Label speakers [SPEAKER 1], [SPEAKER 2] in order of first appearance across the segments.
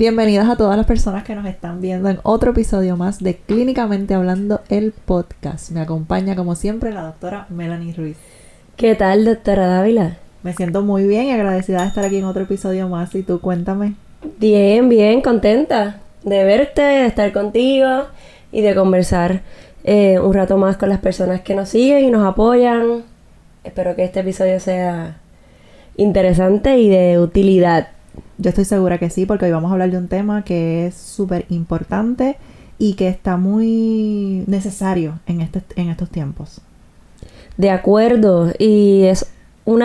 [SPEAKER 1] Bienvenidas a todas las personas que nos están viendo en otro episodio más de Clínicamente Hablando, el podcast. Me acompaña, como siempre, la doctora Melanie Ruiz.
[SPEAKER 2] ¿Qué tal, doctora Dávila?
[SPEAKER 1] Me siento muy bien y agradecida de estar aquí en otro episodio más. ¿Y tú, cuéntame?
[SPEAKER 2] Bien, contenta de verte, de estar contigo y de conversar un rato más con las personas que nos siguen y nos apoyan. Espero que este episodio sea interesante y de utilidad.
[SPEAKER 1] Yo estoy segura que sí, porque hoy vamos a hablar de un tema que es súper importante y que está muy necesario en estos tiempos.
[SPEAKER 2] De acuerdo, y es un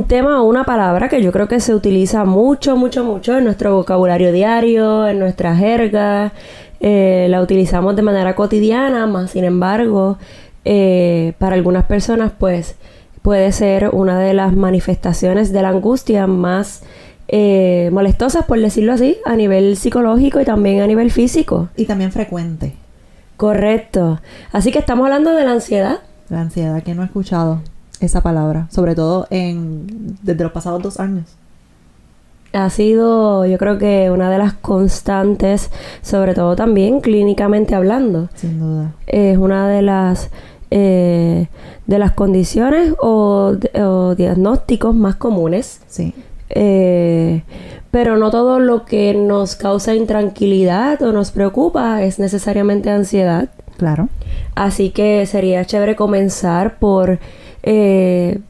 [SPEAKER 2] tema o una palabra que yo creo que se utiliza mucho en nuestro vocabulario diario, en nuestra jerga. La utilizamos de manera cotidiana, más sin embargo, para algunas personas pues puede ser una de las manifestaciones de la angustia más molestosas, por decirlo así, a nivel psicológico y también a nivel físico.
[SPEAKER 1] Y también frecuente.
[SPEAKER 2] Correcto. Así que estamos hablando de la ansiedad.
[SPEAKER 1] La ansiedad, que no he escuchado esa palabra, sobre todo desde los pasados 2 años.
[SPEAKER 2] Ha sido, yo creo que una de las constantes, sobre todo también clínicamente hablando.
[SPEAKER 1] Sin duda.
[SPEAKER 2] Es una de las condiciones o diagnósticos más comunes.
[SPEAKER 1] Sí.
[SPEAKER 2] Pero no todo lo que nos causa intranquilidad o nos preocupa es necesariamente ansiedad.
[SPEAKER 1] Claro.
[SPEAKER 2] Así que sería chévere comenzar por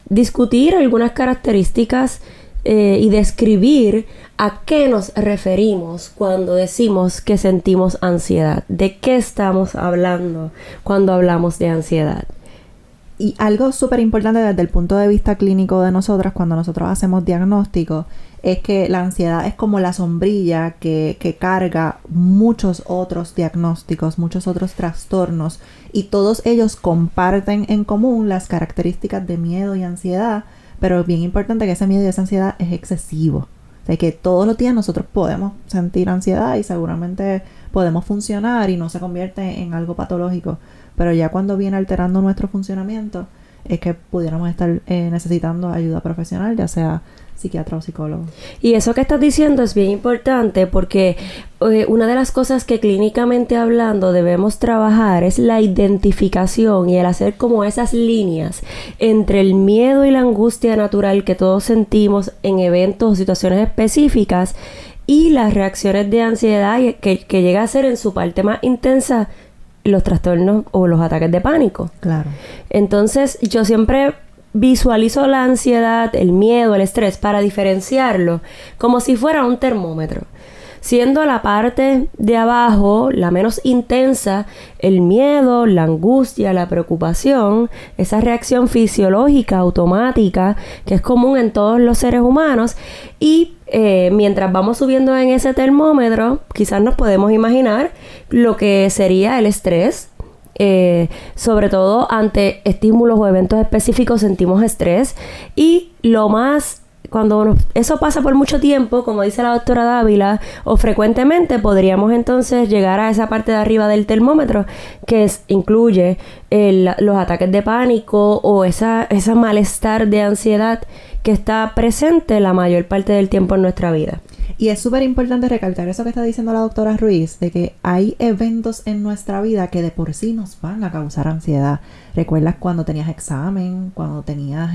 [SPEAKER 2] discutir algunas características y describir a qué nos referimos cuando decimos que sentimos ansiedad. ¿De qué estamos hablando cuando hablamos de ansiedad?
[SPEAKER 1] Y algo súper importante desde el punto de vista clínico de nosotras, cuando nosotros hacemos diagnóstico, es que la ansiedad es como la sombrilla que carga muchos otros diagnósticos, muchos otros trastornos, y todos ellos comparten en común las características de miedo y ansiedad, pero es bien importante que ese miedo y esa ansiedad es excesivo. O sea, que todos los días nosotros podemos sentir ansiedad y seguramente podemos funcionar y no se convierte en algo patológico. Pero ya cuando viene alterando nuestro funcionamiento, es que pudiéramos estar necesitando ayuda profesional, ya sea psiquiatra o psicólogo.
[SPEAKER 2] Y eso que estás diciendo es bien importante porque una de las cosas que clínicamente hablando debemos trabajar es la identificación y el hacer como esas líneas entre el miedo y la angustia natural que todos sentimos en eventos o situaciones específicas y las reacciones de ansiedad que llega a ser en su parte más intensa los trastornos o los ataques de pánico.
[SPEAKER 1] Claro.
[SPEAKER 2] Entonces, yo siempre visualizo la ansiedad, el miedo, el estrés para diferenciarlo como si fuera un termómetro. Siendo la parte de abajo la menos intensa, el miedo, la angustia, la preocupación, esa reacción fisiológica automática que es común en todos los seres humanos, y mientras vamos subiendo en ese termómetro, quizás nos podemos imaginar lo que sería el estrés. Sobre todo ante estímulos o eventos específicos sentimos estrés, y cuando eso pasa por mucho tiempo, como dice la doctora Dávila, o frecuentemente, podríamos entonces llegar a esa parte de arriba del termómetro que incluye los ataques de pánico o esa malestar de ansiedad que está presente la mayor parte del tiempo en nuestra vida.
[SPEAKER 1] Y es súper importante recalcar eso que está diciendo la doctora Ruiz, de que hay eventos en nuestra vida que de por sí nos van a causar ansiedad. ¿Recuerdas cuando tenías examen, cuando tenías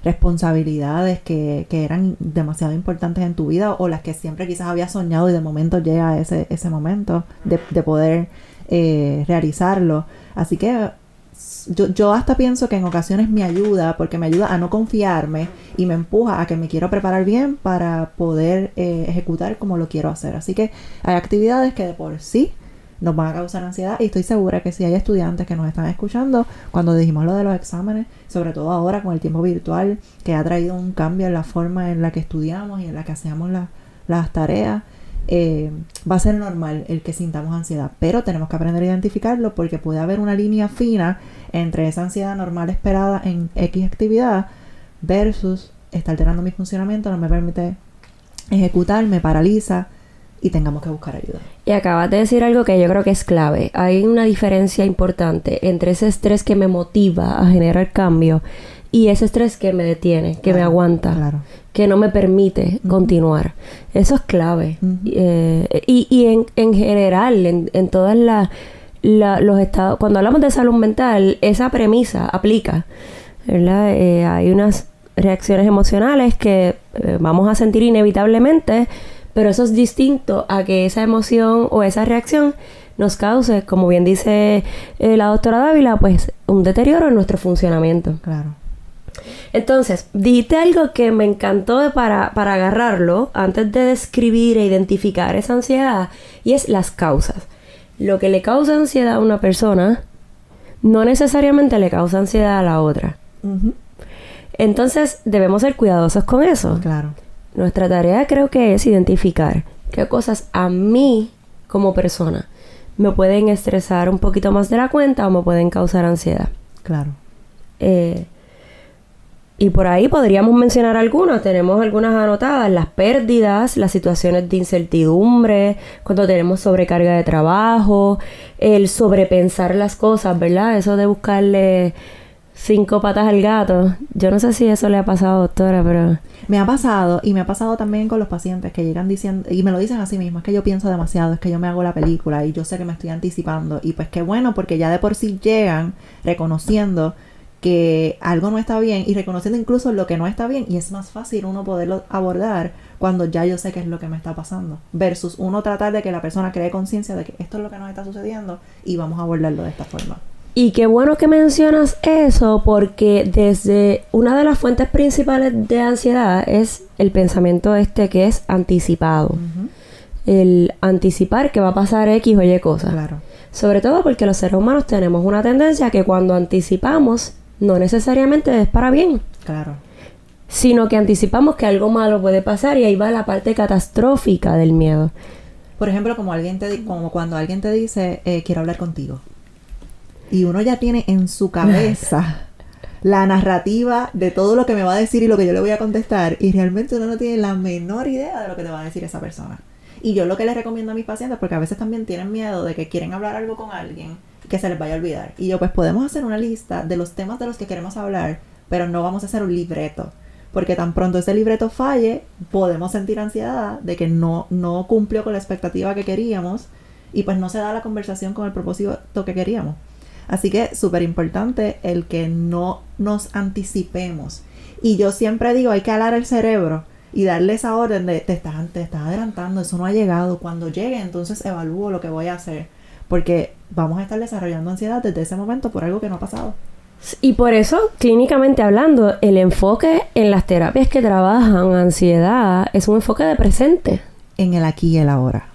[SPEAKER 1] responsabilidades que eran demasiado importantes en tu vida, o las que siempre quizás habías soñado y de momento llega ese momento de poder realizarlo? Así que yo hasta pienso que en ocasiones me ayuda, porque me ayuda a no confiarme y me empuja a que me quiero preparar bien para poder ejecutar como lo quiero hacer. Así que hay actividades que de por sí nos van a causar ansiedad, y estoy segura que si hay estudiantes que nos están escuchando cuando dijimos lo de los exámenes, sobre todo ahora con el tiempo virtual que ha traído un cambio en la forma en la que estudiamos y en la que hacemos las tareas, va a ser normal el que sintamos ansiedad, pero tenemos que aprender a identificarlo, porque puede haber una línea fina entre esa ansiedad normal esperada en X actividad versus está alterando mi funcionamiento, no me permite ejecutar, me paraliza y tengamos que buscar ayuda.
[SPEAKER 2] Y acabas de decir algo que yo creo que es clave. Hay una diferencia importante entre ese estrés que me motiva a generar cambio y ese estrés que me detiene, que me
[SPEAKER 1] Claro,
[SPEAKER 2] aguanta,
[SPEAKER 1] claro.
[SPEAKER 2] que no me permite continuar. Eso es clave.
[SPEAKER 1] Ujú.
[SPEAKER 2] Y en general, en todas los estados, cuando hablamos de salud mental, esa premisa aplica, ¿verdad? Hay unas reacciones emocionales que vamos a sentir inevitablemente, pero eso es distinto a que esa emoción o esa reacción nos cause, como bien dice la doctora Dávila, pues un deterioro en nuestro funcionamiento.
[SPEAKER 1] Claro.
[SPEAKER 2] Entonces, dijiste algo que me encantó para agarrarlo antes de describir e identificar esa ansiedad, y es las causas. Lo que le causa ansiedad a una persona no necesariamente le causa ansiedad a la otra.
[SPEAKER 1] Ujú.
[SPEAKER 2] Entonces, debemos ser cuidadosos con eso.
[SPEAKER 1] Claro.
[SPEAKER 2] Nuestra tarea creo que es identificar qué cosas a mí como persona me pueden estresar un poquito más de la cuenta o me pueden causar ansiedad.
[SPEAKER 1] Claro.
[SPEAKER 2] Y por ahí podríamos mencionar algunas. Tenemos algunas anotadas. Las pérdidas, las situaciones de incertidumbre, cuando tenemos sobrecarga de trabajo, el sobrepensar las cosas, ¿verdad? Eso de buscarle 5 patas al gato. Yo no sé si eso le ha pasado, doctora, pero...
[SPEAKER 1] Me ha pasado, y me ha pasado también con los pacientes que llegan diciendo, y me lo dicen a sí mismos, es que yo pienso demasiado, es que yo me hago la película y yo sé que me estoy anticipando. Y pues qué bueno, porque ya de por sí llegan reconociendo que algo no está bien y reconociendo incluso lo que no está bien, y es más fácil uno poderlo abordar cuando ya yo sé qué es lo que me está pasando, versus uno tratar de que la persona cree conciencia de que esto es lo que nos está sucediendo y vamos a abordarlo de esta forma.
[SPEAKER 2] Y qué bueno que mencionas eso, porque desde una de las fuentes principales de ansiedad es el pensamiento que es anticipado.
[SPEAKER 1] Uh-huh.
[SPEAKER 2] El anticipar que va a pasar X o Y cosas.
[SPEAKER 1] Claro.
[SPEAKER 2] Sobre todo porque los seres humanos tenemos una tendencia que cuando anticipamos no necesariamente es para bien,
[SPEAKER 1] Claro.
[SPEAKER 2] sino que anticipamos que algo malo puede pasar, y ahí va la parte catastrófica del miedo.
[SPEAKER 1] Por ejemplo, como cuando alguien te dice, quiero hablar contigo. Y uno ya tiene en su cabeza la narrativa de todo lo que me va a decir y lo que yo le voy a contestar. Y realmente uno no tiene la menor idea de lo que te va a decir esa persona. Y yo lo que les recomiendo a mis pacientes, porque a veces también tienen miedo de que quieren hablar algo con alguien que se les vaya a olvidar. Y yo, pues podemos hacer una lista de los temas de los que queremos hablar, pero no vamos a hacer un libreto. Porque tan pronto ese libreto falle, podemos sentir ansiedad de que no cumplió con la expectativa que queríamos. Y pues no se da la conversación con el propósito que queríamos. Así que súper importante el que no nos anticipemos. Y yo siempre digo, hay que alar el cerebro y darle esa orden de te estás adelantando, eso no ha llegado. Cuando llegue, entonces evalúo lo que voy a hacer. Porque vamos a estar desarrollando ansiedad desde ese momento por algo que no ha pasado.
[SPEAKER 2] Y por eso, clínicamente hablando, el enfoque en las terapias que trabajan ansiedad es un enfoque de presente.
[SPEAKER 1] En el aquí y el ahora.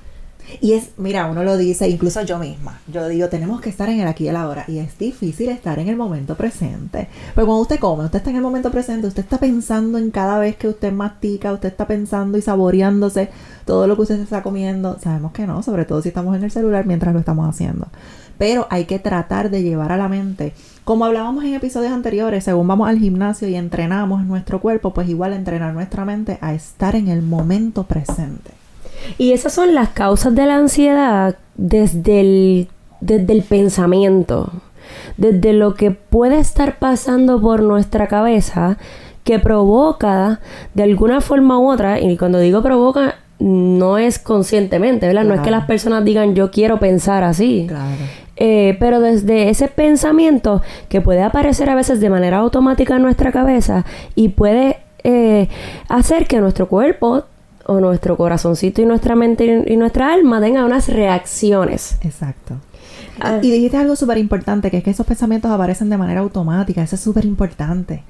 [SPEAKER 1] Y es, mira, uno lo dice, incluso yo misma. Yo digo, tenemos que estar en el aquí y el ahora. Y es difícil estar en el momento presente. Pero cuando usted come, usted está en el momento presente, usted está pensando en cada vez que usted mastica, usted está pensando y saboreándose todo lo que usted se está comiendo. Sabemos que no, sobre todo si estamos en el celular mientras lo estamos haciendo. Pero hay que tratar de llevar a la mente, como hablábamos en episodios anteriores, según vamos al gimnasio y entrenamos nuestro cuerpo, pues igual entrenar nuestra mente a estar en el momento presente.
[SPEAKER 2] Y esas son las causas de la ansiedad desde el pensamiento, desde lo que puede estar pasando por nuestra cabeza, que provoca de alguna forma u otra, y cuando digo provoca, no es conscientemente, ¿verdad?
[SPEAKER 1] Claro.
[SPEAKER 2] No es que las personas digan yo quiero pensar así.
[SPEAKER 1] Claro.
[SPEAKER 2] Pero desde ese pensamiento que puede aparecer a veces de manera automática en nuestra cabeza y puede hacer que nuestro cuerpo o nuestro corazoncito y nuestra mente y nuestra alma tengan unas reacciones.
[SPEAKER 1] Exacto. Y dijiste algo súper importante, que es que esos pensamientos aparecen de manera automática. Eso es súper importante.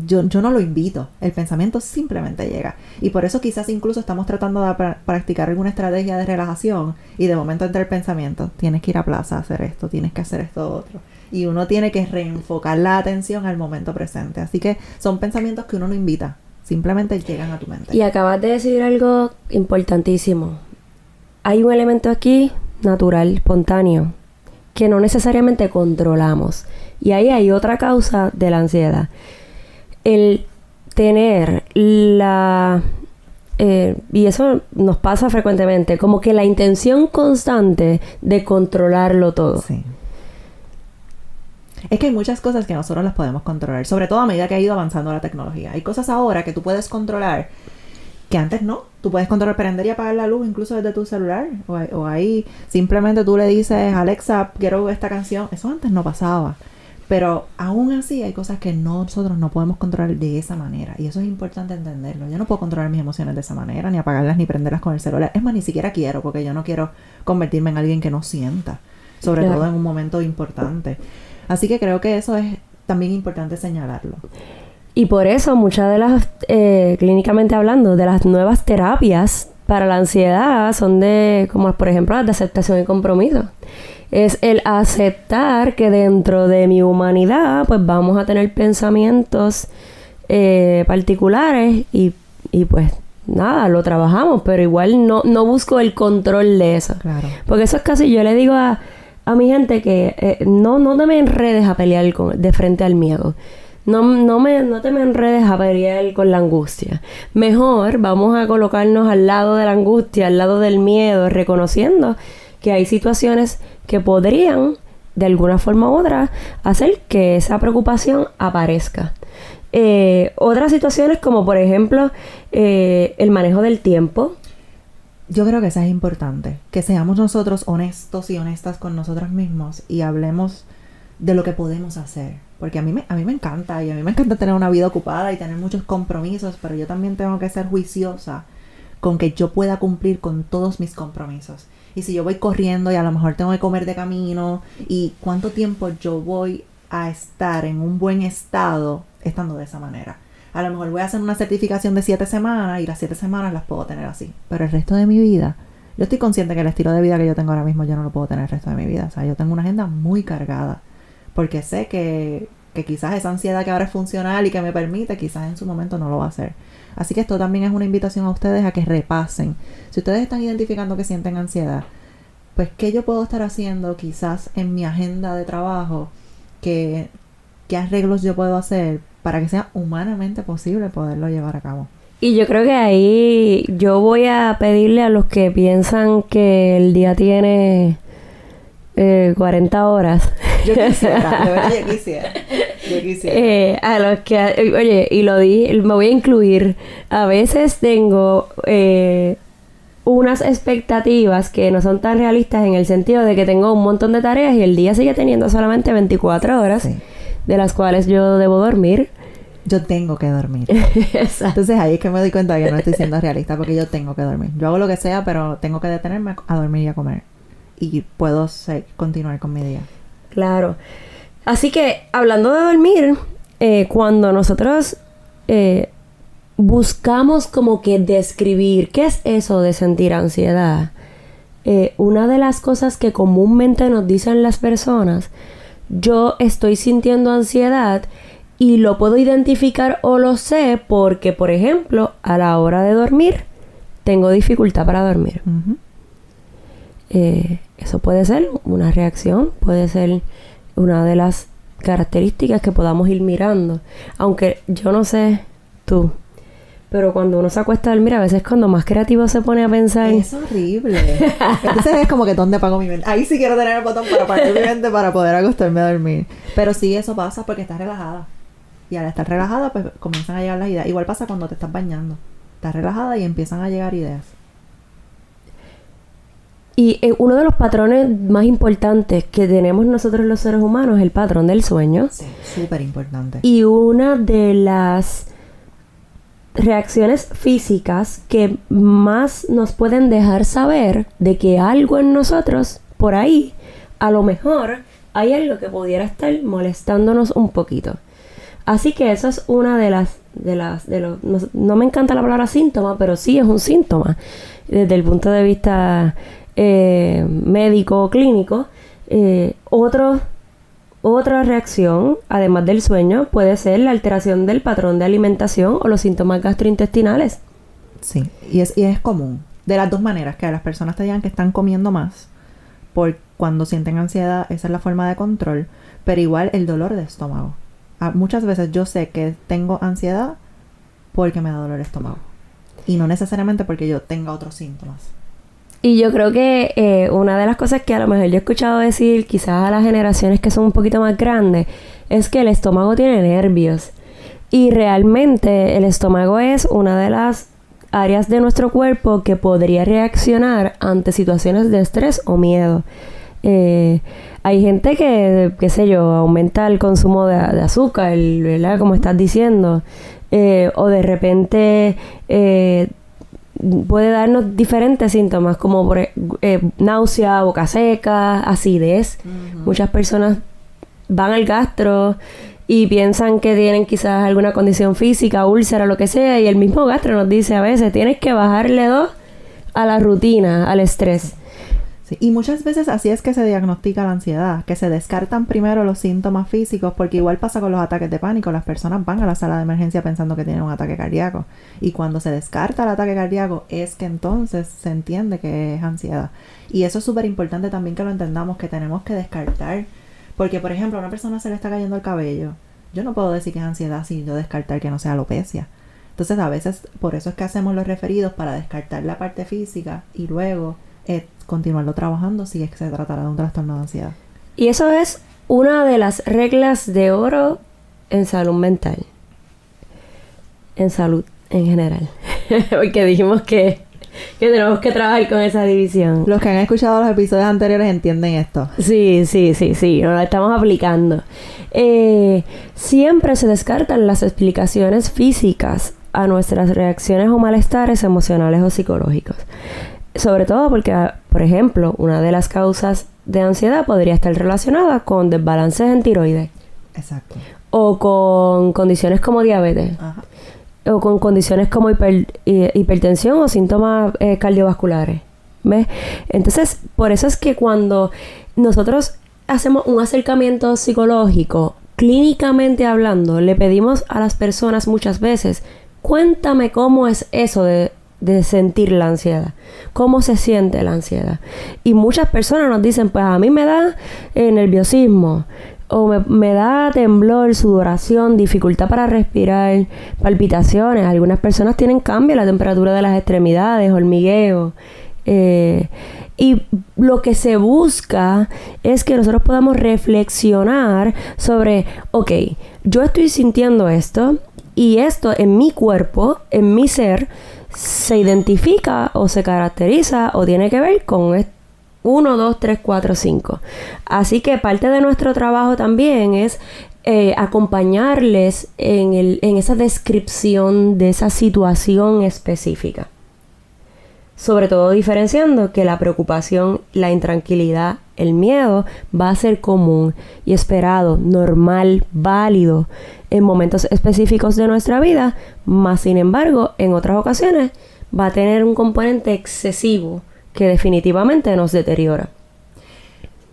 [SPEAKER 1] Yo no lo invito. El pensamiento simplemente llega. Y por eso quizás incluso estamos tratando de practicar alguna estrategia de relajación y de momento entra el pensamiento. Tienes que ir a plaza a hacer esto, tienes que hacer esto otro. Y uno tiene que reenfocar la atención al momento presente. Así que son pensamientos que uno no invita. Simplemente llegan a tu mente.
[SPEAKER 2] Y acabas de decir algo importantísimo. Hay un elemento aquí natural, espontáneo, que no necesariamente controlamos. Y ahí hay otra causa de la ansiedad. El tener y eso nos pasa frecuentemente, como que la intención constante de controlarlo todo.
[SPEAKER 1] Sí. Es que hay muchas cosas que nosotros las podemos controlar, sobre todo a medida que ha ido avanzando la tecnología. Hay cosas ahora que tú puedes controlar que antes no. Tú puedes controlar prender y apagar la luz incluso desde tu celular. O ahí simplemente tú le dices, Alexa, quiero esta canción. Eso antes no pasaba. Pero aún así hay cosas que nosotros no podemos controlar de esa manera. Y eso es importante entenderlo. Yo no puedo controlar mis emociones de esa manera, ni apagarlas, ni prenderlas con el celular. Es más, ni siquiera quiero, porque yo no quiero convertirme en alguien que no sienta. Sobre todo en un momento importante. Así que creo que eso es también importante señalarlo.
[SPEAKER 2] Y por eso muchas de las, clínicamente hablando, de las nuevas terapias para la ansiedad son como por ejemplo las de aceptación y compromiso. Es el aceptar que dentro de mi humanidad pues vamos a tener pensamientos particulares y pues nada, lo trabajamos, pero igual no busco el control de eso.
[SPEAKER 1] Claro.
[SPEAKER 2] Porque eso es casi, yo le digo a mi gente que no te me enredes a pelear de frente al miedo. No te me enredes a pelear con la angustia. Mejor vamos a colocarnos al lado de la angustia, al lado del miedo, reconociendo que hay situaciones que podrían, de alguna forma u otra, hacer que esa preocupación aparezca. Otras situaciones como, por ejemplo, el manejo del tiempo.
[SPEAKER 1] Yo creo que eso es importante. Que seamos nosotros honestos y honestas con nosotros mismos y hablemos de lo que podemos hacer. Porque a mí me encanta, y a mí me encanta tener una vida ocupada y tener muchos compromisos, pero yo también tengo que ser juiciosa con que yo pueda cumplir con todos mis compromisos. Y si yo voy corriendo y a lo mejor tengo que comer de camino, y cuánto tiempo yo voy a estar en un buen estado estando de esa manera. A lo mejor voy a hacer una certificación de 7 semanas y las 7 semanas las puedo tener así. Pero el resto de mi vida, yo estoy consciente que el estilo de vida que yo tengo ahora mismo yo no lo puedo tener el resto de mi vida. O sea, yo tengo una agenda muy cargada. Porque sé que quizás esa ansiedad que ahora es funcional y que me permite, quizás en su momento no lo va a hacer. Así que esto también es una invitación a ustedes a que repasen. Si ustedes están identificando que sienten ansiedad, pues ¿qué yo puedo estar haciendo quizás en mi agenda de trabajo? ¿Qué arreglos yo puedo hacer para que sea humanamente posible poderlo llevar a cabo?
[SPEAKER 2] Y yo creo que ahí yo voy a pedirle a los que piensan que el día tiene 40 horas.
[SPEAKER 1] Yo quisiera, de verdad yo quisiera.
[SPEAKER 2] A los que, oye, y lo di, me voy a incluir. A veces tengo unas expectativas que no son tan realistas en el sentido de que tengo un montón de tareas y el día sigue teniendo solamente 24 horas, sí, de las cuales yo debo dormir.
[SPEAKER 1] Yo tengo que dormir. Entonces ahí es que me doy cuenta de que no estoy siendo realista, porque yo tengo que dormir. Yo hago lo que sea, pero tengo que detenerme a dormir y a comer. Y puedo continuar con mi día.
[SPEAKER 2] Claro. Así que, hablando de dormir, cuando nosotros buscamos como que describir qué es eso de sentir ansiedad, una de las cosas que comúnmente nos dicen las personas, yo estoy sintiendo ansiedad y lo puedo identificar o lo sé porque, por ejemplo, a la hora de dormir, tengo dificultad para dormir.
[SPEAKER 1] Uh-huh.
[SPEAKER 2] Eso puede ser una reacción, puede ser una de las características que podamos ir mirando. Aunque yo no sé tú, pero cuando uno se acuesta a dormir, a veces cuando más creativo se pone a pensar...
[SPEAKER 1] Es horrible. Entonces es como que ¿dónde apago mi mente? Ahí sí quiero tener el botón para apagar mi mente para poder acostarme a dormir. Pero sí, eso pasa porque estás relajada. Y al estar relajada, pues comienzan a llegar las ideas. Igual pasa cuando te estás bañando. Estás relajada y empiezan a llegar ideas.
[SPEAKER 2] Y uno de los patrones más importantes que tenemos nosotros los seres humanos es el patrón del sueño.
[SPEAKER 1] Sí, súper importante.
[SPEAKER 2] Y una de las reacciones físicas que más nos pueden dejar saber de que algo en nosotros, por ahí, a lo mejor hay algo que pudiera estar molestándonos un poquito. Así que eso es una de los no me encanta la palabra síntoma, pero sí es un síntoma desde el punto de vista médico o clínico. Otra reacción, además del sueño, puede ser la alteración del patrón de alimentación o los síntomas gastrointestinales.
[SPEAKER 1] Sí, y es común. De las dos maneras, que las personas te digan que están comiendo más por cuando sienten ansiedad, esa es la forma de control, pero igual el dolor de estómago. Muchas veces yo sé que tengo ansiedad porque me da dolor de estómago y no necesariamente porque yo tenga otros síntomas.
[SPEAKER 2] Y yo creo que una de las cosas que a lo mejor yo he escuchado decir quizás a las generaciones que son un poquito más grandes es que el estómago tiene nervios. Y realmente el estómago es una de las áreas de nuestro cuerpo que podría reaccionar ante situaciones de estrés o miedo. Hay gente que, qué sé yo, aumenta el consumo de azúcar, ¿verdad? Como estás diciendo. O de repente puede darnos diferentes síntomas como náusea, boca seca, acidez. Uh-huh. Muchas personas van al gastro y piensan que tienen quizás alguna condición física, úlcera, lo que sea, y el mismo gastro nos dice a veces, tienes que bajarle 2 a la rutina, al estrés.
[SPEAKER 1] Sí, y muchas veces así es que se diagnostica la ansiedad, que se descartan primero los síntomas físicos, porque igual pasa con los ataques de pánico, las personas van a la sala de emergencia pensando que tienen un ataque cardíaco, y cuando se descarta el ataque cardíaco es que entonces se entiende que es ansiedad. Y eso es súper importante también que lo entendamos, que tenemos que descartar. Porque, por ejemplo, a una persona se le está cayendo el cabello. Yo no puedo decir que es ansiedad sin yo descartar que no sea alopecia. Entonces, a veces, por eso es que hacemos los referidos para descartar la parte física y luego continuarlo trabajando si es que se tratará de un trastorno de ansiedad.
[SPEAKER 2] Y eso es una de las reglas de oro en salud mental. En salud en general. Porque dijimos que tenemos que trabajar con esa división.
[SPEAKER 1] Los que han escuchado los episodios anteriores entienden esto.
[SPEAKER 2] Sí, nos lo estamos aplicando. Siempre se descartan las explicaciones físicas a nuestras reacciones o malestares emocionales o psicológicos. Sobre todo porque, por ejemplo, una de las causas de ansiedad podría estar relacionada con desbalances en tiroides.
[SPEAKER 1] Exacto.
[SPEAKER 2] O con condiciones como diabetes. Ajá. O con condiciones como hipertensión o síntomas cardiovasculares. ¿Ves? Entonces, por eso es que cuando nosotros hacemos un acercamiento psicológico, clínicamente hablando, le pedimos a las personas muchas veces, cuéntame cómo es eso de sentir la ansiedad. ¿Cómo se siente la ansiedad? Y muchas personas nos dicen, pues a mí me da nerviosismo. O me da temblor, sudoración, dificultad para respirar, palpitaciones. Algunas personas tienen cambio en la temperatura de las extremidades, hormigueo. Y lo que se busca es que nosotros podamos reflexionar sobre, ok, yo estoy sintiendo esto y esto en mi cuerpo, en mi ser, se identifica o se caracteriza o tiene que ver con esto. 1, 2, 3, 4, 5. Así que parte de nuestro trabajo también es acompañarles en esa descripción de esa situación específica. Sobre todo diferenciando que la preocupación, la intranquilidad, el miedo va a ser común y esperado, normal, válido en momentos específicos de nuestra vida, más sin embargo, en otras ocasiones va a tener un componente excesivo que definitivamente nos deteriora.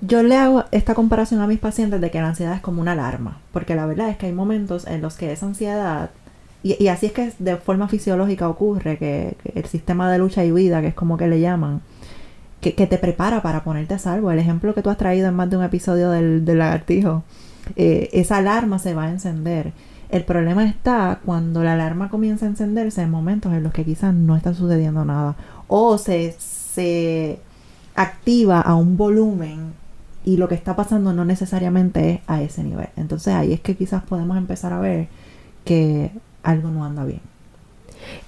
[SPEAKER 1] Yo le hago esta comparación a mis pacientes de que la ansiedad es como una alarma, porque la verdad es que hay momentos en los que esa ansiedad, y así es que de forma fisiológica ocurre, que el sistema de lucha y huida, que es como que le llaman, que te prepara para ponerte a salvo. El ejemplo que tú has traído en más de un episodio del lagartijo, esa alarma se va a encender. El problema está cuando la alarma comienza a encenderse en momentos en los que quizás no está sucediendo nada, o se activa a un volumen y lo que está pasando no necesariamente es a ese nivel. Entonces ahí es que quizás podemos empezar a ver que algo no anda bien.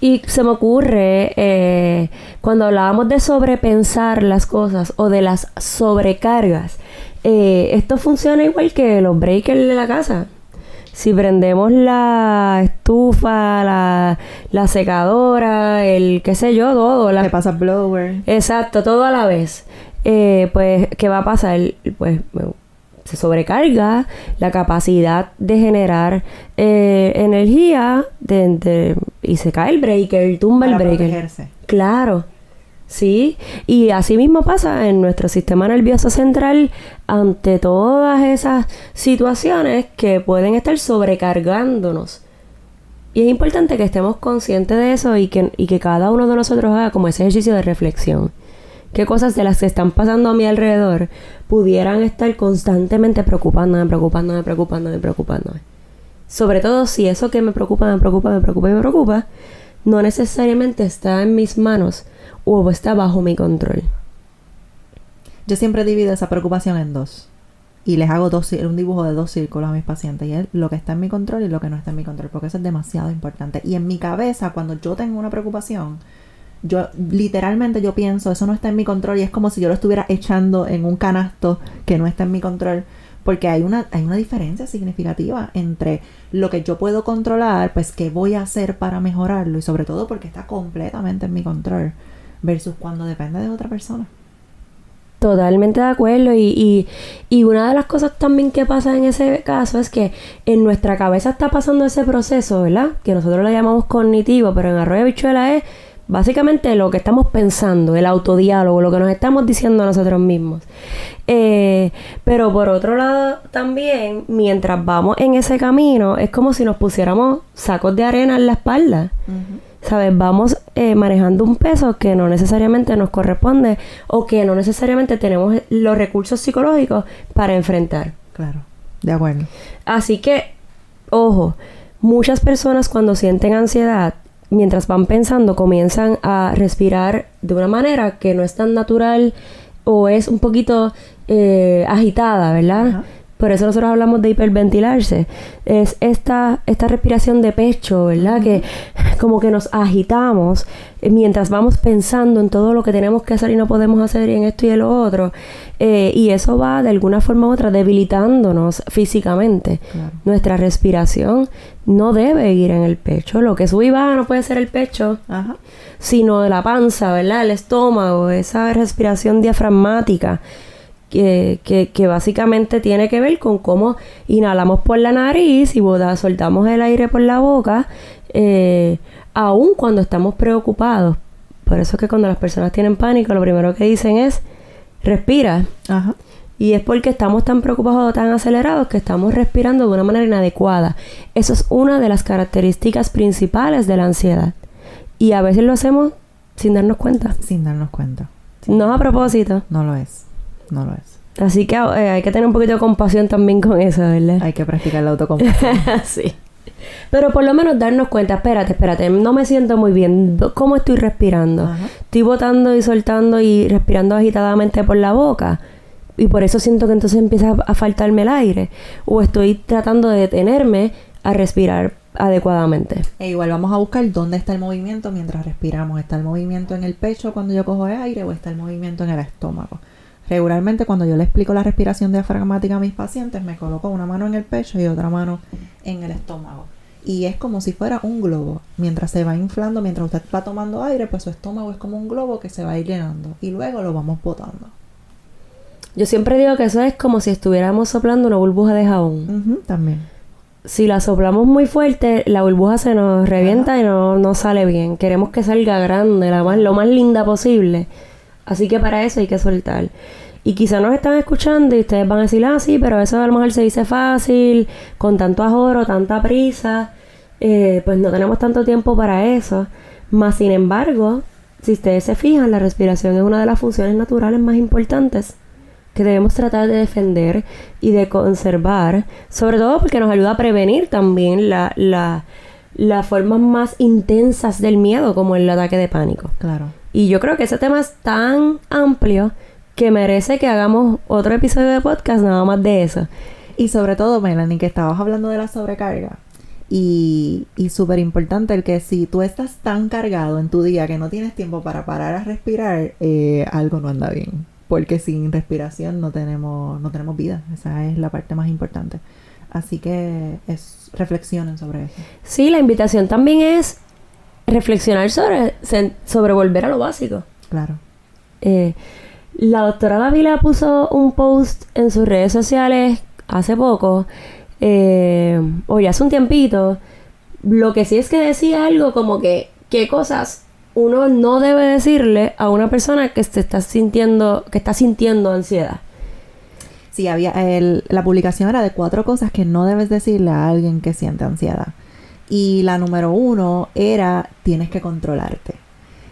[SPEAKER 2] Y se me ocurre cuando hablábamos de sobrepensar las cosas o de las sobrecargas, esto funciona igual que los breakers de la casa. Si prendemos la estufa, la secadora, el qué sé yo, todo.
[SPEAKER 1] ¿Qué pasa blower?
[SPEAKER 2] Exacto, todo a la vez. Pues, ¿qué va a pasar? Pues se sobrecarga la capacidad de generar energía y se cae el breaker, tumba el breaker. Protegerse. Claro. Sí, y así mismo pasa en nuestro sistema nervioso central ante todas esas situaciones que pueden estar sobrecargándonos. Y es importante que estemos conscientes de eso y que cada uno de nosotros haga como ese ejercicio de reflexión. ¿Qué cosas de las que están pasando a mi alrededor pudieran estar constantemente preocupándome? Sobre todo si eso que me preocupa, no necesariamente está en mis manos o está bajo mi control.
[SPEAKER 1] Yo siempre divido esa preocupación en dos. Y les hago un dibujo de 2 círculos a mis pacientes. Y es lo que está en mi control y lo que no está en mi control. Porque eso es demasiado importante. Y en mi cabeza, cuando yo tengo una preocupación, yo literalmente yo pienso, eso no está en mi control. Y es como si yo lo estuviera echando en un canasto que no está en mi control. Porque hay una diferencia significativa entre lo que yo puedo controlar, pues qué voy a hacer para mejorarlo. Y sobre todo porque está completamente en mi control. Versus cuando depende de otra persona.
[SPEAKER 2] Totalmente de acuerdo y una de las cosas también que pasa en ese caso es que en nuestra cabeza está pasando ese proceso, ¿verdad? Que nosotros le llamamos cognitivo, pero en Arroyo Habichuela es básicamente lo que estamos pensando, el autodiálogo, lo que nos estamos diciendo a nosotros mismos. Pero por otro lado también, mientras vamos en ese camino, es como si nos pusiéramos sacos de arena en la espalda. Uh-huh. ¿Sabes? Vamos manejando un peso que no necesariamente nos corresponde o que no necesariamente tenemos los recursos psicológicos para enfrentar.
[SPEAKER 1] Claro, de acuerdo.
[SPEAKER 2] Así que, ojo, muchas personas cuando sienten ansiedad, mientras van pensando, comienzan a respirar de una manera que no es tan natural o es un poquito agitada, ¿verdad? Uh-huh. Por eso nosotros hablamos de hiperventilarse. Es esta respiración de pecho, ¿verdad? Uh-huh. Que como que nos agitamos mientras vamos pensando en todo lo que tenemos que hacer y no podemos hacer y en esto y en lo otro. Y eso va de alguna forma u otra debilitándonos físicamente. Claro. Nuestra respiración no debe ir en el pecho. Lo que sube y baja no puede ser el pecho, uh-huh, sino la panza, ¿verdad? El estómago, esa respiración diafragmática. Que básicamente tiene que ver con cómo inhalamos por la nariz y soltamos el aire por la boca, aun cuando estamos preocupados. Por eso es que cuando las personas tienen pánico, lo primero que dicen es, respira. Ajá. Y es porque estamos tan preocupados o tan acelerados que estamos respirando de una manera inadecuada. Eso es una de las características principales de la ansiedad. Y a veces lo hacemos sin darnos cuenta.
[SPEAKER 1] Sin darnos cuenta.
[SPEAKER 2] No es a propósito.
[SPEAKER 1] No lo es. No lo es.
[SPEAKER 2] Así que hay que tener un poquito de compasión también con eso, ¿verdad?
[SPEAKER 1] Hay que practicar la autocompasión.
[SPEAKER 2] Sí. Pero por lo menos darnos cuenta, espérate, no me siento muy bien. ¿Cómo estoy respirando? Ajá. Estoy botando y soltando y respirando agitadamente por la boca. Y por eso siento que entonces empieza a faltarme el aire. O estoy tratando de detenerme a respirar adecuadamente.
[SPEAKER 1] E igual vamos a buscar dónde está el movimiento mientras respiramos. ¿Está el movimiento en el pecho cuando yo cojo el aire o está el movimiento en el estómago? Regularmente cuando yo le explico la respiración diafragmática a mis pacientes, me coloco una mano en el pecho y otra mano en el estómago. Y es como si fuera un globo. Mientras se va inflando, mientras usted va tomando aire, pues su estómago es como un globo que se va a ir llenando. Y luego lo vamos botando.
[SPEAKER 2] Yo siempre digo que eso es como si estuviéramos soplando una burbuja de jabón.
[SPEAKER 1] Uh-huh, también.
[SPEAKER 2] Si la soplamos muy fuerte, la burbuja se nos revienta. Uh-huh. Y no sale bien. Queremos que salga grande, lo más linda posible. Así que para eso hay que soltar. Y quizá nos están escuchando y ustedes van a decir, sí, pero eso a lo mejor se dice fácil, con tanto ajoro, tanta prisa, pues no tenemos tanto tiempo para eso. Más sin embargo, si ustedes se fijan, la respiración es una de las funciones naturales más importantes que debemos tratar de defender y de conservar, sobre todo porque nos ayuda a prevenir también las formas más intensas del miedo, como el ataque de pánico.
[SPEAKER 1] Claro.
[SPEAKER 2] Y yo creo que ese tema es tan amplio que merece que hagamos otro episodio de podcast nada más de eso.
[SPEAKER 1] Y sobre todo, Melanie, que estabas hablando de la sobrecarga. Y súper importante el que si tú estás tan cargado en tu día que no tienes tiempo para parar a respirar, algo no anda bien. Porque sin respiración no tenemos vida. Esa es la parte más importante. Así que reflexionen sobre eso.
[SPEAKER 2] Sí, la invitación también es reflexionar sobre volver a lo básico.
[SPEAKER 1] Claro.
[SPEAKER 2] La doctora Dávila puso un post en sus redes sociales hace poco, o ya hace un tiempito. Lo que sí es que decía algo como que qué cosas uno no debe decirle a una persona que está sintiendo ansiedad.
[SPEAKER 1] Sí, la publicación era de 4 cosas que no debes decirle a alguien que siente ansiedad. Y la número 1 era, tienes que controlarte.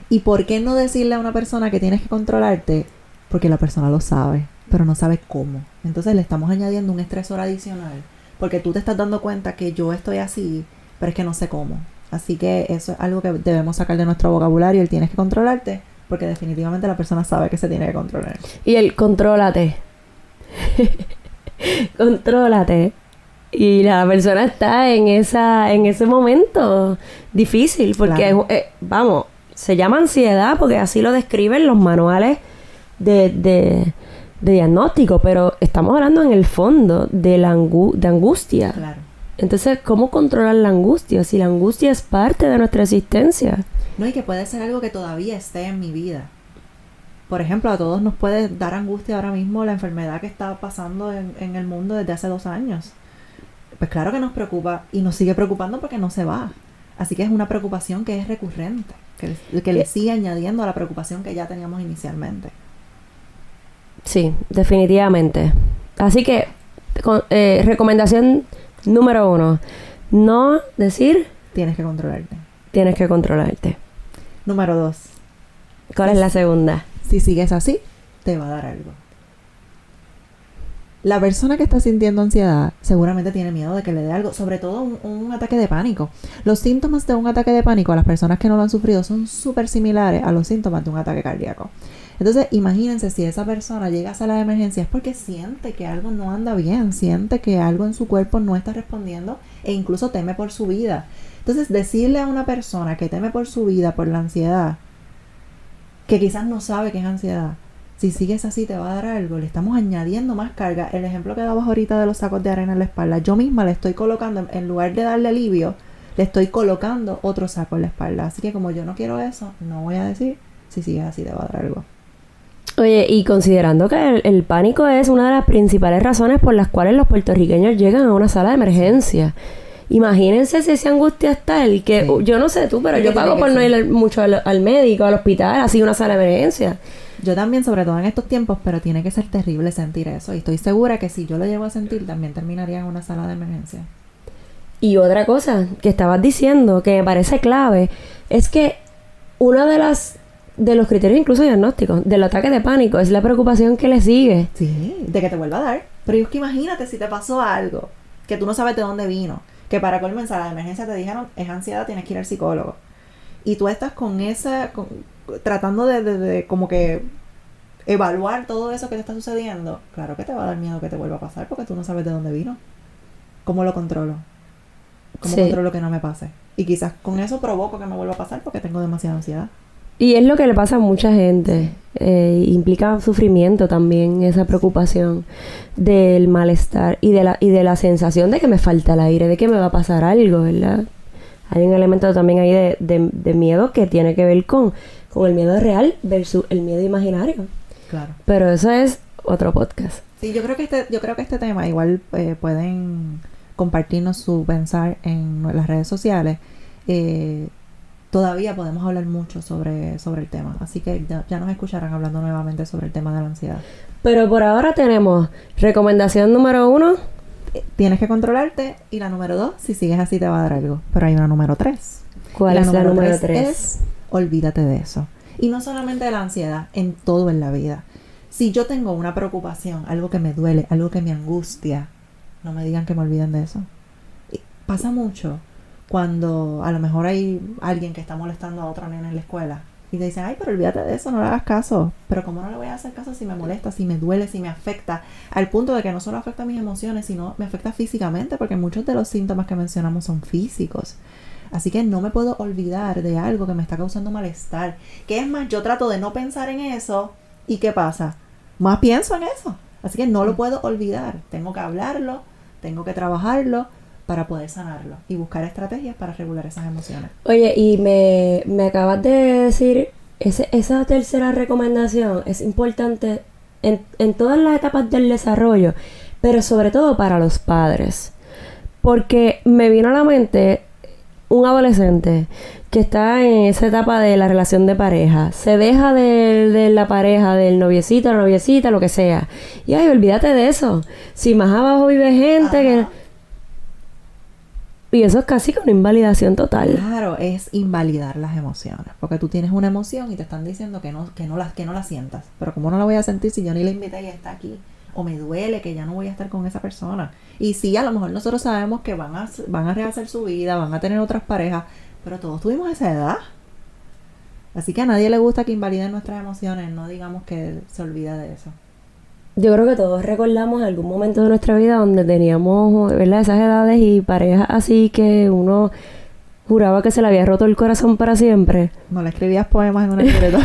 [SPEAKER 1] ¿Y por qué no decirle a una persona que tienes que controlarte? Porque la persona lo sabe, pero no sabe cómo. Entonces le estamos añadiendo un estresor adicional. Porque tú te estás dando cuenta que yo estoy así, pero es que no sé cómo. Así que eso es algo que debemos sacar de nuestro vocabulario. El tienes que controlarte. porque definitivamente la persona sabe que se tiene que controlar.
[SPEAKER 2] Y el contrólate. Contrólate. Y la persona está en ese momento difícil, porque
[SPEAKER 1] Claro.
[SPEAKER 2] vamos, se llama ansiedad porque así lo describen los manuales de diagnóstico, pero estamos hablando en el fondo de de angustia.
[SPEAKER 1] Claro.
[SPEAKER 2] Entonces, ¿cómo controlar la angustia? Si la angustia es parte de nuestra existencia.
[SPEAKER 1] No, y que puede ser algo que todavía esté en mi vida. Por ejemplo, a todos nos puede dar angustia ahora mismo la enfermedad que está pasando en el mundo desde hace 2 años. Pues claro que nos preocupa y nos sigue preocupando porque no se va. Así que es una preocupación que es recurrente, que le sigue añadiendo a la preocupación que ya teníamos inicialmente.
[SPEAKER 2] Sí, definitivamente. Así que, recomendación número 1. No decir,
[SPEAKER 1] Tienes que controlarte.
[SPEAKER 2] tienes que controlarte.
[SPEAKER 1] Número 2.
[SPEAKER 2] ¿Cuál es la segunda?
[SPEAKER 1] Si sigues así, te va a dar algo. La persona que está sintiendo ansiedad seguramente tiene miedo de que le dé algo, sobre todo un ataque de pánico. Los síntomas de un ataque de pánico a las personas que no lo han sufrido son súper similares a los síntomas de un ataque cardíaco. Entonces, imagínense si esa persona llega a sala de emergencia es porque siente que algo no anda bien, siente que algo en su cuerpo no está respondiendo e incluso teme por su vida. Entonces, decirle a una persona que teme por su vida, por la ansiedad, que quizás no sabe qué es ansiedad, si sigues así te va a dar algo, le estamos añadiendo más carga. El ejemplo que dabas ahorita de los sacos de arena en la espalda, yo misma le estoy colocando, en lugar de darle alivio, le estoy colocando otro saco en la espalda. Así que como yo no quiero eso, no voy a decir, si sigues así te va a dar algo.
[SPEAKER 2] Oye, y considerando que el pánico es una de las principales razones por las cuales los puertorriqueños llegan a una sala de emergencia. Imagínense si esa angustia es tal que,
[SPEAKER 1] Sí.
[SPEAKER 2] Yo no sé tú, pero
[SPEAKER 1] Es
[SPEAKER 2] yo
[SPEAKER 1] que
[SPEAKER 2] pago
[SPEAKER 1] tiene
[SPEAKER 2] por
[SPEAKER 1] que
[SPEAKER 2] no
[SPEAKER 1] ser.
[SPEAKER 2] ir mucho al médico, al hospital, así una sala de emergencia.
[SPEAKER 1] Yo también, sobre todo en estos tiempos, pero tiene que ser terrible sentir eso. Y estoy segura que si yo lo llevo a sentir, también terminaría en una sala de emergencia.
[SPEAKER 2] Y otra cosa que estabas diciendo, que me parece clave, es que una de los criterios incluso diagnósticos del ataque de pánico es la preocupación que le sigue.
[SPEAKER 1] Sí, de que te vuelva a dar. Pero es que imagínate si te pasó algo que tú no sabes de dónde vino, que para colmo en sala de emergencia te dijeron es ansiedad, tienes que ir al psicólogo. Y tú estás con esa, tratando de como que evaluar todo eso que te está sucediendo. Claro que te va a dar miedo que te vuelva a pasar porque tú no sabes de dónde vino. ¿Cómo lo controlo? ¿Cómo
[SPEAKER 2] Sí.
[SPEAKER 1] controlo que no me pase? Y quizás con eso provoco que me vuelva a pasar porque tengo demasiada ansiedad.
[SPEAKER 2] Y es lo que le pasa a mucha gente. Implica sufrimiento también, esa preocupación del malestar y de la sensación de que me falta el aire, de que me va a pasar algo, ¿verdad? Hay un elemento también ahí de miedo que tiene que ver con el miedo real versus el miedo imaginario.
[SPEAKER 1] Claro.
[SPEAKER 2] Pero eso es otro podcast.
[SPEAKER 1] Sí, yo creo que este tema igual pueden compartirnos su pensar en las redes sociales. Todavía podemos hablar mucho sobre el tema, así que ya nos escucharán hablando nuevamente sobre el tema de la ansiedad.
[SPEAKER 2] Pero por ahora tenemos recomendación número 1.
[SPEAKER 1] Tienes que controlarte, y la número 2, si sigues así te va a dar algo. Pero hay una número 3.
[SPEAKER 2] ¿Cuál es la número 3?
[SPEAKER 1] Es olvídate de eso. Y no solamente de la ansiedad, en todo en la vida. Si yo tengo una preocupación, algo que me duele, algo que me angustia, no me digan que me olviden de eso. Y pasa mucho cuando a lo mejor hay alguien que está molestando a otro nene en la escuela y te dicen, ay, pero olvídate de eso, no le hagas caso. Pero ¿cómo no le voy a hacer caso si me molesta, si me duele, si me afecta? Al punto de que no solo afecta mis emociones, sino me afecta físicamente, porque muchos de los síntomas que mencionamos son físicos. Así que no me puedo olvidar de algo que me está causando malestar. Que es más, yo trato de no pensar en eso. ¿Y qué pasa? Más pienso en eso. Así que no lo puedo olvidar. Tengo que hablarlo, tengo que trabajarlo para poder sanarlo y buscar estrategias para regular esas emociones.
[SPEAKER 2] Oye, y me acabas de decir, esa tercera recomendación es importante en todas las etapas del desarrollo, pero sobre todo para los padres. Porque me vino a la mente un adolescente que está en esa etapa de la relación de pareja, se deja de la pareja, del noviecito, la noviecita, lo que sea. Y ay, olvídate de eso. Si más abajo vive gente que... Y eso es casi que una invalidación total.
[SPEAKER 1] Claro, es invalidar las emociones. Porque tú tienes una emoción y te están diciendo que no la sientas. Pero ¿cómo no la voy a sentir si yo ni la invité y está aquí? O me duele que ya no voy a estar con esa persona. Y sí, a lo mejor nosotros sabemos que van a rehacer su vida, van a tener otras parejas, pero todos tuvimos esa edad. Así que a nadie le gusta que invaliden nuestras emociones, no digamos que se olvida de eso.
[SPEAKER 2] Yo creo que todos recordamos algún momento de nuestra vida donde teníamos, ¿verdad?, esas edades y parejas así que uno juraba que se le había roto el corazón para siempre.
[SPEAKER 1] No le escribías poemas en una libreta.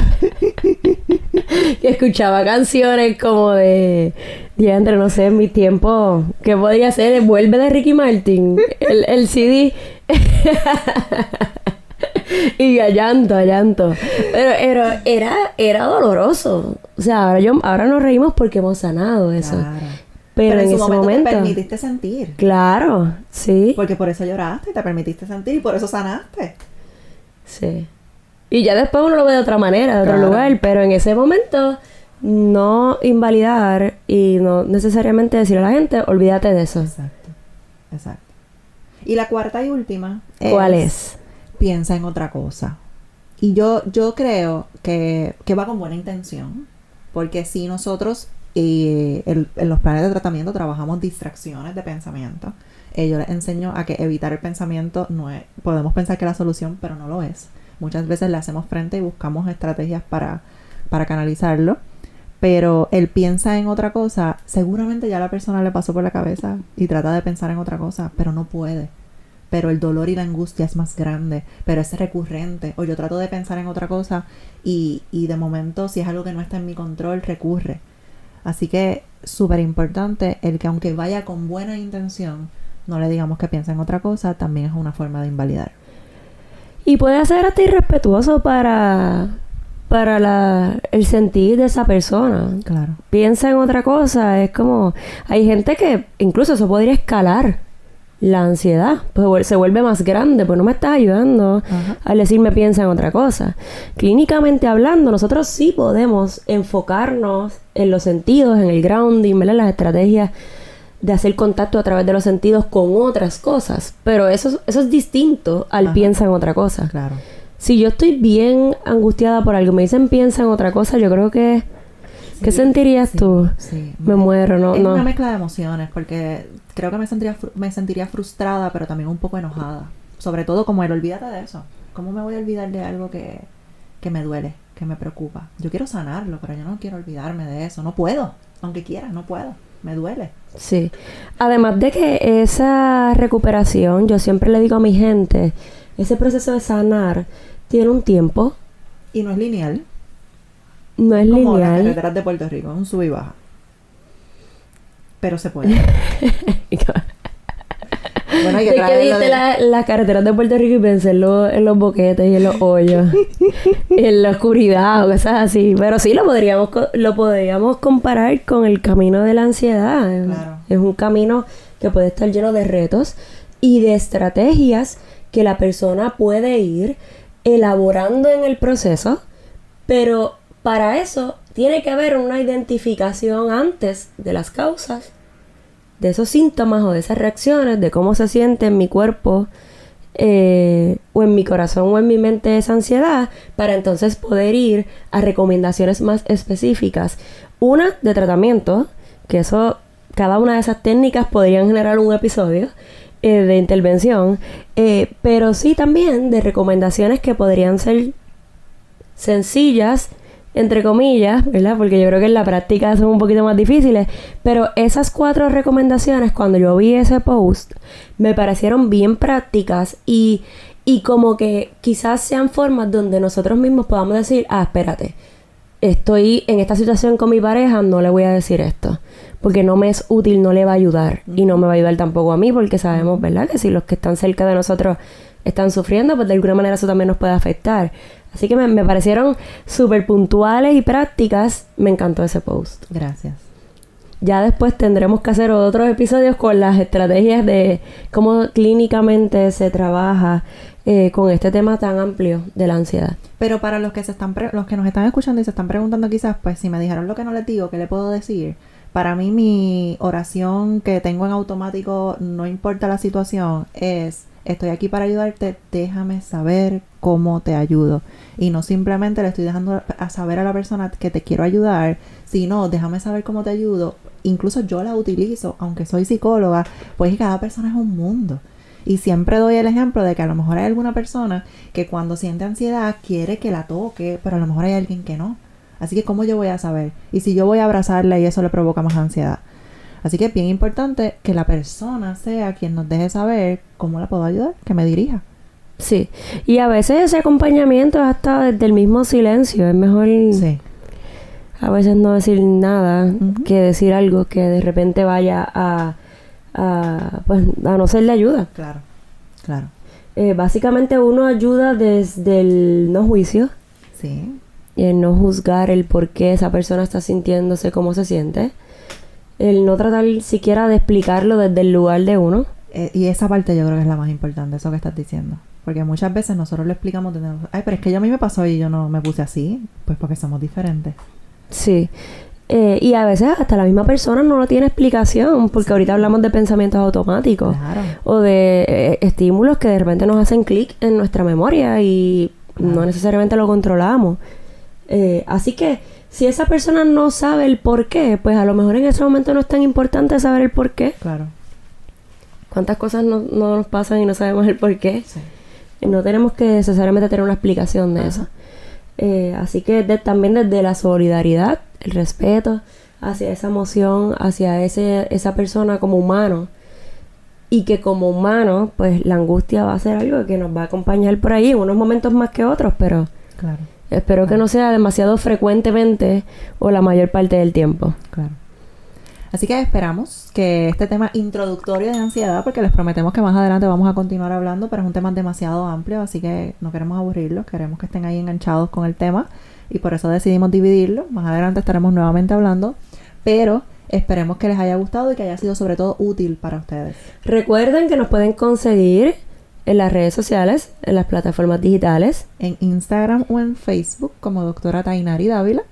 [SPEAKER 2] Que escuchaba canciones como de entre no sé, en mi tiempo, ¿qué podría ser? Vuelve de Ricky Martin, el CD. Y a llanto. Pero era doloroso. O sea, ahora nos reímos porque hemos sanado eso.
[SPEAKER 1] Claro.
[SPEAKER 2] Pero en
[SPEAKER 1] su
[SPEAKER 2] ese momento
[SPEAKER 1] te permitiste sentir.
[SPEAKER 2] Claro, sí.
[SPEAKER 1] Porque por eso lloraste, te permitiste sentir y por eso sanaste.
[SPEAKER 2] Sí. Y ya después uno lo ve de otra manera, de otro lugar, pero en ese momento no invalidar y no necesariamente decirle a la gente, olvídate de eso.
[SPEAKER 1] Exacto. Y la cuarta y última
[SPEAKER 2] ¿Cuál es?
[SPEAKER 1] Piensa en otra cosa. Y yo creo que va con buena intención, porque si nosotros en los planes de tratamiento trabajamos distracciones de pensamiento, yo les enseño a que evitar el pensamiento no es, podemos pensar que es la solución, pero no lo es. Muchas veces le hacemos frente y buscamos estrategias para canalizarlo, pero él piensa en otra cosa, seguramente ya la persona le pasó por la cabeza y trata de pensar en otra cosa, pero no puede. Pero el dolor y la angustia es más grande, pero es recurrente. O yo trato de pensar en otra cosa y de momento, si es algo que no está en mi control, recurre. Así que súper importante el que aunque vaya con buena intención, no le digamos que piensa en otra cosa, también es una forma de invalidar.
[SPEAKER 2] Y puede ser hasta irrespetuoso para el sentir de esa persona.
[SPEAKER 1] Claro.
[SPEAKER 2] Piensa en otra cosa. Es como... Hay gente que incluso eso podría escalar la ansiedad. Pues se vuelve más grande. Pues no me estás ayudando al decirme piensa en otra cosa. Clínicamente hablando, nosotros sí podemos enfocarnos en los sentidos, en el grounding, ¿verdad? Las estrategias de hacer contacto a través de los sentidos con otras cosas. Pero eso es distinto al piensa en otra cosa.
[SPEAKER 1] Claro.
[SPEAKER 2] Si yo estoy bien angustiada por algo, me dicen piensa en otra cosa, yo creo que... ¿Qué sentirías tú?
[SPEAKER 1] Sí.
[SPEAKER 2] Me muero, ¿no?
[SPEAKER 1] Es una mezcla de emociones, porque creo que me sentiría frustrada, pero también un poco enojada. Sobre todo como el olvídate de eso. ¿Cómo me voy a olvidar de algo que me duele, que me preocupa? Yo quiero sanarlo, pero yo no quiero olvidarme de eso. No puedo. Aunque quiera, no puedo. Me duele.
[SPEAKER 2] Sí. Además de que esa recuperación, yo siempre le digo a mi gente, ese proceso de sanar tiene un tiempo.
[SPEAKER 1] Y no es lineal.
[SPEAKER 2] No es
[SPEAKER 1] como
[SPEAKER 2] lineal.
[SPEAKER 1] Las carreteras de Puerto Rico, es un sub y baja. Pero se puede. Bueno, hay que traerlo
[SPEAKER 2] dijiste las carreteras de Puerto Rico y pensé en los boquetes y en los hoyos. Y en la oscuridad o cosas así. Pero sí lo podríamos comparar con el camino de la ansiedad.
[SPEAKER 1] Claro.
[SPEAKER 2] Es un camino que puede estar lleno de retos y de estrategias que la persona puede ir elaborando en el proceso, pero para eso tiene que haber una identificación antes de las causas, de esos síntomas o de esas reacciones, de cómo se siente en mi cuerpo o en mi corazón o en mi mente esa ansiedad, para entonces poder ir a recomendaciones más específicas. Una de tratamiento, que eso, cada una de esas técnicas podrían generar un episodio de intervención, pero sí también de recomendaciones que podrían ser sencillas, entre comillas, ¿verdad? Porque yo creo que en la práctica son un poquito más difíciles, pero esas 4 recomendaciones, cuando yo vi ese post, me parecieron bien prácticas y como que quizás sean formas donde nosotros mismos podamos decir, espérate, estoy en esta situación con mi pareja, no le voy a decir esto, porque no me es útil, no le va a ayudar, y no me va a ayudar tampoco a mí, porque sabemos, ¿verdad?, que si los que están cerca de nosotros están sufriendo, pues de alguna manera eso también nos puede afectar. Así que me parecieron súper puntuales y prácticas. Me encantó ese post.
[SPEAKER 1] Gracias.
[SPEAKER 2] Ya después tendremos que hacer otros episodios con las estrategias de cómo clínicamente se trabaja con este tema tan amplio de la ansiedad.
[SPEAKER 1] Pero para los que los que nos están escuchando y se están preguntando quizás, pues si me dijeron lo que no les digo, ¿qué le puedo decir? Para mí mi oración que tengo en automático, no importa la situación, es: estoy aquí para ayudarte, déjame saber cómo te ayudo. Y no simplemente le estoy dejando a saber a la persona que te quiero ayudar, sino déjame saber cómo te ayudo. Incluso yo la utilizo, aunque soy psicóloga, pues cada persona es un mundo. Y siempre doy el ejemplo de que a lo mejor hay alguna persona que cuando siente ansiedad quiere que la toque, pero a lo mejor hay alguien que no. Así que ¿cómo yo voy a saber? Y si yo voy a abrazarla y eso le provoca más ansiedad. Así que es bien importante que la persona sea quien nos deje saber cómo la puedo ayudar, que me dirija.
[SPEAKER 2] Sí. Y a veces ese acompañamiento es hasta desde el mismo silencio. Es mejor
[SPEAKER 1] Sí.
[SPEAKER 2] a veces no decir nada que decir algo que de repente vaya pues, a no ser de ayuda.
[SPEAKER 1] Claro, claro.
[SPEAKER 2] Básicamente uno ayuda desde el no juicio.
[SPEAKER 1] Sí.
[SPEAKER 2] El no juzgar el por qué esa persona está sintiéndose como se siente. El no tratar siquiera de explicarlo desde el lugar de uno.
[SPEAKER 1] Y esa parte yo creo que es la más importante, eso que estás diciendo. Porque muchas veces nosotros lo explicamos desde... Ay, pero es que a mí me pasó y yo no me puse así. Pues porque somos diferentes.
[SPEAKER 2] Sí. Y a veces hasta la misma persona no lo tiene explicación. Porque ahorita hablamos de pensamientos automáticos.
[SPEAKER 1] Claro.
[SPEAKER 2] O de estímulos que de repente nos hacen clic en nuestra memoria y no necesariamente lo controlamos. Así que si esa persona no sabe el por qué, pues a lo mejor en ese momento no es tan importante saber el por qué.
[SPEAKER 1] Claro.
[SPEAKER 2] ¿Cuántas cosas no nos pasan y no sabemos el por qué?
[SPEAKER 1] Sí.
[SPEAKER 2] No tenemos que necesariamente tener una explicación de eso. Así que también desde la solidaridad, el respeto hacia esa emoción, hacia esa persona como humano. Y que como humano, pues la angustia va a ser algo que nos va a acompañar por ahí, en unos momentos más que otros, pero
[SPEAKER 1] Claro.
[SPEAKER 2] espero que no sea demasiado frecuentemente o la mayor parte del tiempo.
[SPEAKER 1] Claro. Así que esperamos que este tema introductorio de ansiedad, porque les prometemos que más adelante vamos a continuar hablando, pero es un tema demasiado amplio, así que no queremos aburrirlos, queremos que estén ahí enganchados con el tema y por eso decidimos dividirlo. Más adelante estaremos nuevamente hablando, pero esperemos que les haya gustado y que haya sido sobre todo útil para ustedes.
[SPEAKER 2] Recuerden que nos pueden conseguir en las redes sociales, en las plataformas digitales.
[SPEAKER 1] En Instagram o en Facebook como Doctora Tainari Dávila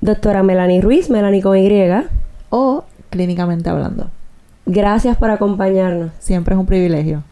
[SPEAKER 2] Doctora Melanie Ruiz, Melanie con Y.
[SPEAKER 1] o Clínicamente Hablando.
[SPEAKER 2] Gracias por acompañarnos.
[SPEAKER 1] Siempre es un privilegio.